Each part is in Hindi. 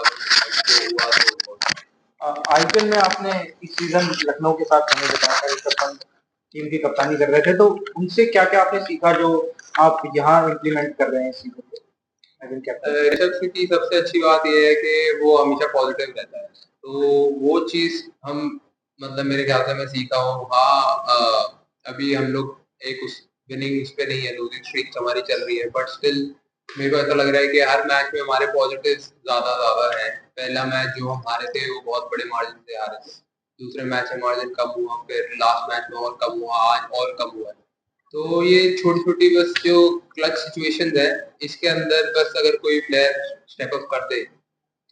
जो हुआ तो आईपीएल में आपने इस सीजन लखनऊ के साथ समय बिताया था, ऋषभ पंत टीम की कप्तानी कर रहे थे, तो उनसे क्या-क्या आपने सीखा जो आप यहाँ इम्प्लीमेंट कर रहे हैं इस सीजन पे as an captain? Rishabh Singh की सबसे अच्छी बात ये है कि वो हमेशा पॉजिटिव रहता है, तो वो चीज़ हम मतलब मेरे ख्याल से मैं सीखा हूँ। अभी हम लोग एक उस विनिंग उस पे नहीं है, लूजिंग स्ट्रीक हमारी चल रही है, बट स्टिल मेरे को ऐसा लग रहा है कि हर मैच में हमारे पॉजिटिव्स ज़्यादा है। पहला मैच जो हम हारे थे वो बहुत बड़े मार्जिन से हारे थे, दूसरे मैच में मार्जिन कम हुआ, फिर लास्ट मैच में और कम हुआ, आज और कम हुआ है। तो ये छोटी-छोटी बस जो क्लच सिचुएशंस है, इसके अंदर बस अगर कोई प्लेयर स्टेप अप कर दे,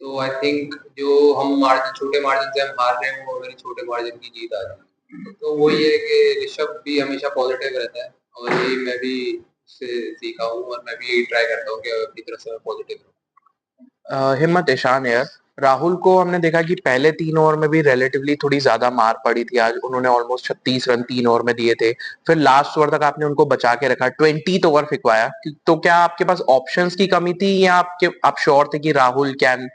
तो आई थिंक जो हम मार्जिन छोटे मार्जिन से हम हार रहे हैं, वो मेरे छोटे मार्जिन की जीत आ जाएगी। तो वही है कि ऋषभ भी हमेशा पॉजिटिव रहता है और यही मैं भी उससे सीखा हूँ और मैं भी यही ट्राई करता हूँ कि अपनी तरफ से मैं पॉजिटिव रहूँ। हिम्मत ईशान है। राहुल को हमने देखा कि पहले 3 ओवर में भी रिलेटिवली थोड़ी ज़्यादा मार पड़ी थी। आज उन्होंने ऑलमोस्ट 36 रन 3 ओवर में दिए थे। फिर लास्ट ओवर तक आपने उनको बचा के रखा, 20th ओवर फेंकवाया। तो क्या आपके पास ऑप्शंस की कमी थी या आप श्योर थे कि Rahul can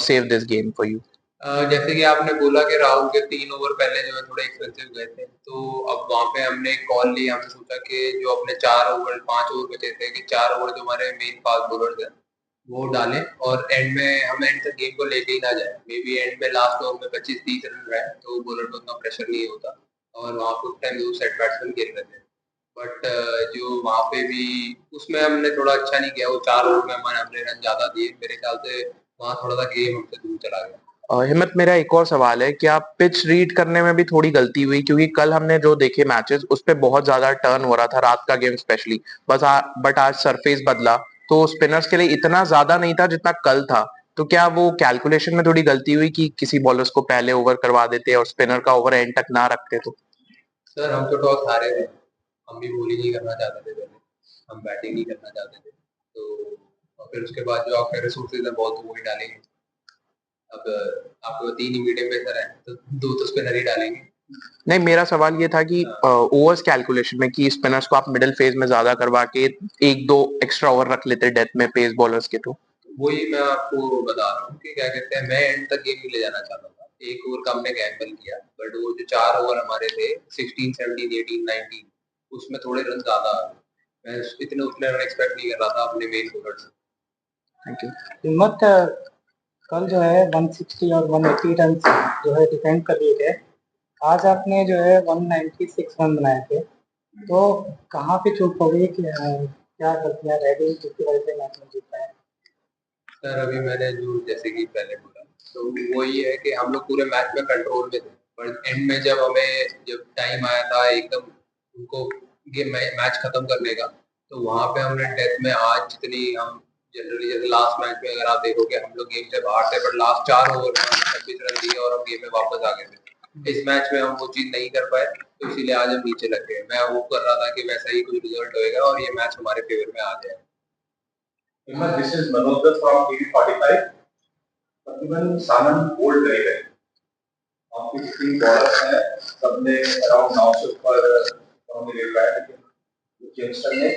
save this game for you? जैसे कि आपने बोला कि राहुल के 3 ओवर पहले जो है थोड़े एक्सपेंसिव गए थे, तो अब वहाँ पे हमने एक कॉल ली, हमने सोचा कि जो अपने 4 ओवर 5 ओवर बचे थे कि 4 ओवर जो हमारे मेन फास्ट बॉलर्स हैं, वो डालें और एंड में हम एंड तक गेम को लेके ही ना जाए। मे बी एंड में लास्ट ओवर में 25-30 रन रहे, तो बॉलर पे उतना प्रेशर नहीं होता और वहाँ पे उस टाइम 2 सेट बैट्समैन खेल रहे थे। बट जो वहाँ पे भी उसमें हमने थोड़ा अच्छा नहीं किया, वो 4 ओवर में हमने रन ज़्यादा दिए। मेरे ख्याल से वहाँ थोड़ा-सा गेम हमसे दूर चला गया। हिम्मत, मेरा एक और सवाल है, क्या पिच रीड करने में भी थोड़ी गलती हुई? क्योंकि कल हमने जो देखे मैचेस उस पे बहुत ज्यादा टर्न हो रहा था, रात का गेम स्पेशली। बट आज सरफेस बदला तो स्पिनर्स के लिए इतना ज्यादा नहीं था जितना कल था। तो क्या वो कैलकुलेशन में थोड़ी गलती हुई कि किसी बॉलर्स को पहले ओवर करवा देते और स्पिनर का ओवर एंड तक ना रखते? तो सर हम तो टॉस हारे थे, हम भी बॉलिंग नहीं करना चाहते थे पहले, हम बैटिंग नहीं करना चाहते थे। तो और फिर उसके बाद जो आपके रिसोर्सेज है बहुत वही डालेंगे। अब आपके 3 ही मीडियम पेसर है, तो 2 तो स्पिनर ही डालेंगे। नहीं, मेरा सवाल ये था कि ओवर्स कैलकुलेशन में कि स्पिनर्स को आप मिडिल फेज में ज्यादा करवा के एक दो एक्स्ट्रा ओवर रख लेते डेथ में पेस बॉलर्स के। तो वही मैं आपको बता रहा हूँ कि क्या कहते हैं, मैं एंड तक गेम नहीं ले जाना चाहता था। 1 ओवर का हमने गैम्बल किया, बट वो जो 4 ओवर हमारे थे 16, 17, 18, 19 उसमें थोड़े रन ज़्यादा आ गए। मैं इतने उतने रन एक्सपेक्ट नहीं कर रहा था अपने मेन बॉलर से। Thank you. हिम्मत कल जो है 160 और 180 रन जो है डिफेंड कर लिए थे। आज आपने जो है 196 रन बनाए थे। तो कहाँ पे चूक हो गई कि क्या गलतियाँ रह गई जिसकी वजह से मैच नहीं जीत पाए? सर अभी मैंने जो जैसे कि पहले बोला, तो वही है कि हम लोग पूरे मैच में कंट्रोल में थे, पर एंड में जब टाइम आया था एकदम उनको गेम मैच खत्म करने का, तो वहाँ पे हमने डेथ में आज जितनी हम जनरली जैसे लास्ट मैच में अगर आप देखोगे हम लोग गेम से बाहर थे, बट लास्ट 4 ओवर में हमने 26 रन दिए और हम गेम में वापस आ गए थे। इस मैच में हम वो चीज़ नहीं कर पाए, तो इसीलिए आज हम नीचे लग गए। मैं होप कर रहा था कि वैसा ही कुछ रिजल्ट होएगा और ये मैच हमारे फेवर में आ जाएगा। This is Manoj from TV45. तकरीबन सानन होल्ड करेगा। आपकी जितनी बॉलर्स हैं सबने अराउंड 900 पर हमने ले पाया, लेकिन जेम्सन ने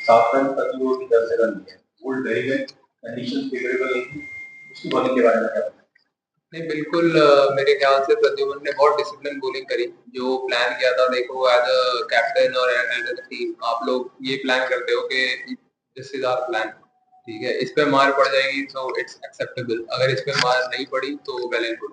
7 रन प्रति ओवर की दर से रन दिए। होल्ड करेंगे, कंडीशन फेवरेबल नहीं थी। उसकी बॉलिंग के बारे में क्या? नहीं बिल्कुल, मेरे ख्याल से प्रद्युमन ने बहुत डिसिप्लिन बॉलिंग करी। जो प्लान किया था, देखो एज अ कैप्टन और एज अ टीम आप लोग ये प्लान करते हो कि दिस इज आवर प्लान, ठीक है, इस पे मार पड़ जाएगी सो इट्स एक्सेप्टेबल, अगर इस पे मार नहीं पड़ी तो वेल एंड गुड।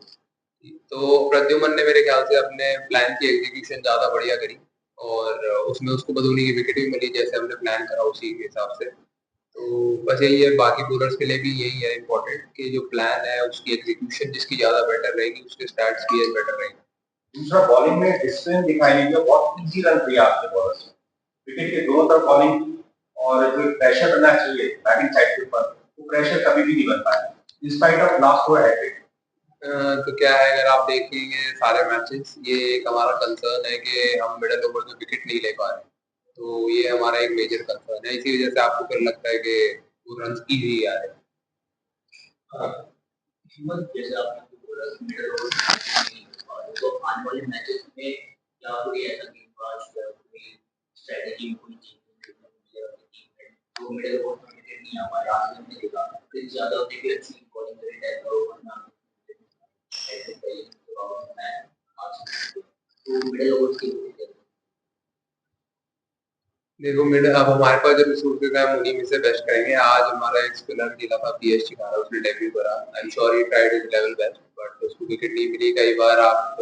तो प्रद्युमन ने मेरे ख्याल से अपने प्लान की एग्जीक्यूशन ज्यादा बढ़िया करी और उसमें उसको बदूनी की विकेट भी मिली जैसे हमने प्लान करा उसी के हिसाब से। तो बस यही है, बाकी बॉलर्स के लिए भी यही है इम्पोर्टेंट कि जो प्लान है उसकी एग्जीक्यूशन जिसकी ज्यादा बेटर रहेगी उसके स्टैट्स भी बेटर रहेंगे। दूसरा बॉलिंग में डिसिप्लिन दिखाई नहीं दिया, बहुत इजी रन दिया आपके बॉलर्स ने। विकेट के दोनों तरफ बॉलिंग की और जो प्रेशर बनना चाहिए बैटिंग साइड के ऊपर, वो प्रेशर कभी भी नहीं बन पाया in spite of last over hattrick. तो क्या है, अगर आप देखेंगे सारे मैचेस, ये एक हमारा कंसर्न है कि हम मिडिल ओवर में विकेट नहीं ले पा रहे, तो ये हमारा एक मेजर कंसर्न है। इसी वजह से आपको फिर लगता है कि वो रन की भी आ रहे हैं। जैसे आपने बोला मिडिल ओवर, तो आने वाले मैचेस में क्या कोई ऐसा गेंदबाज या कोई स्ट्रेटजी में कोई चेंज तो मिडिल ओवर में विकेट नहीं आ पा रहा, आज हमने देखा फिर ज्यादा विकेट अच्छी बॉलिंग कंटेंट है तो ऐसे कई तो मिडिल ओवर्स की देखो मिडिल अब हमारे पास जो रिसोर्सेज हैं हम उन्हीं में से बेस्ट करेंगे। आज हमारा एक स्पिनर खेला था पीएसजी का, उसने डेब्यू करा। I am sure he tried his level best but उसको विकेट नहीं मिली। कई बार आप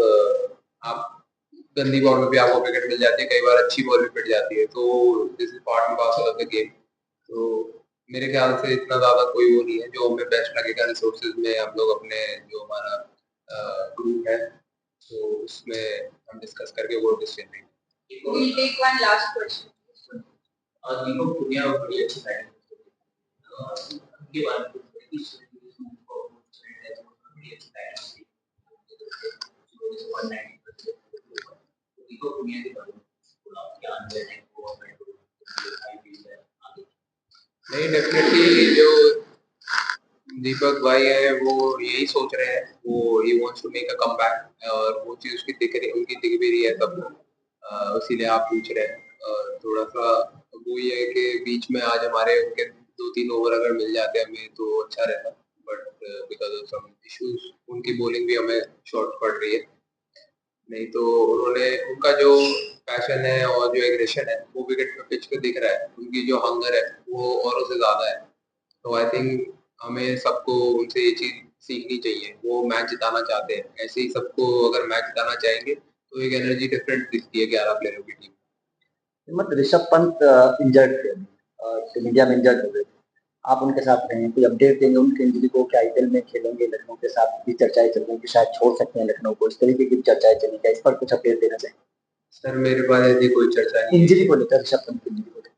गंदी बॉल में भी आपको विकेट मिल जाती है, कई बार अच्छी बॉल भी पिट जाती है, तो this is part and parcel of the game. तो मेरे ख्याल से इतना ज्यादा कोई वो नहीं है जो हमें बेस्ट लगेगा रिसोर्सेज में। हम लोग अपने जो हमारा ग्रुप है तो उसमें हम डिस्कस करके वो डिसीजन लेंगे। We'll take one last question. और दीपक पुनिया बड़ी अच्छी बैटिंग उनके बारे में बड़ी अच्छी बैटिंग दीपक पुनिया के बारे में क्या अनुभव है नहीं, डेफिनेटली जो दीपक भाई है वो यही सोच रहे हैं, वो ही wants to make a comeback और वो चीज उसकी दिख रही, उनकी दिख भी रही है सबको। इसीलिए आप पूछ रहे हैं। थोड़ा सा वो ये है कि बीच में आज हमारे उनके 2-3 ओवर अगर मिल जाते हमें तो अच्छा रहता, but because of some issues उनकी बॉलिंग भी हमें शॉर्ट पड़ रही है। नहीं तो उन्होंने उनका जो पैशन है और जो एग्रेशन है वो विकेट पे पिच पे दिख रहा है। उनकी जो हंगर है वो औरों से ज्यादा है। तो आई थिंक हमें सबको उनसे ये चीज सीखनी चाहिए। वो मैच जिताना चाहते हैं, ऐसे ही सबको अगर मैच जिताना चाहेंगे तो एक एनर्जी डिफरेंट दिखती है 11 प्लेयरों की टीम। मत ऋषभ पंत इंजर्ड थे टीम इंडिया में इंजर्ड हो गए। आप उनके साथ रहे हैं, कोई अपडेट देंगे उनके इंजरी को? क्या आईपीएल में खेलेंगे? लखनऊ के साथ भी चर्चाएं चल रही कि शायद छोड़ सकते हैं लखनऊ को, इस तरीके की चर्चाएं चली, क्या इस पर कुछ अपडेट देना चाहिए? सर मेरे पास ऐसी कोई चर्चा नहीं है। इंजरी को लेकर, ऋषभ पंत की इंजरी को लेकर।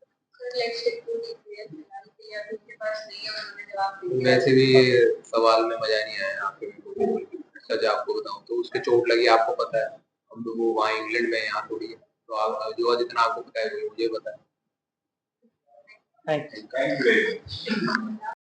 वैसे भी ये सवाल में मजा नहीं आया यहाँ पे। सच आपको बताऊं तो उसके चोट लगी, आपको पता है। हम लोग वो वहाँ इंग्लैंड में, यहाँ थोड़ी है। तो आप जो जितना आपको पता है वो मुझे पता है। Thank you. Thank you very much.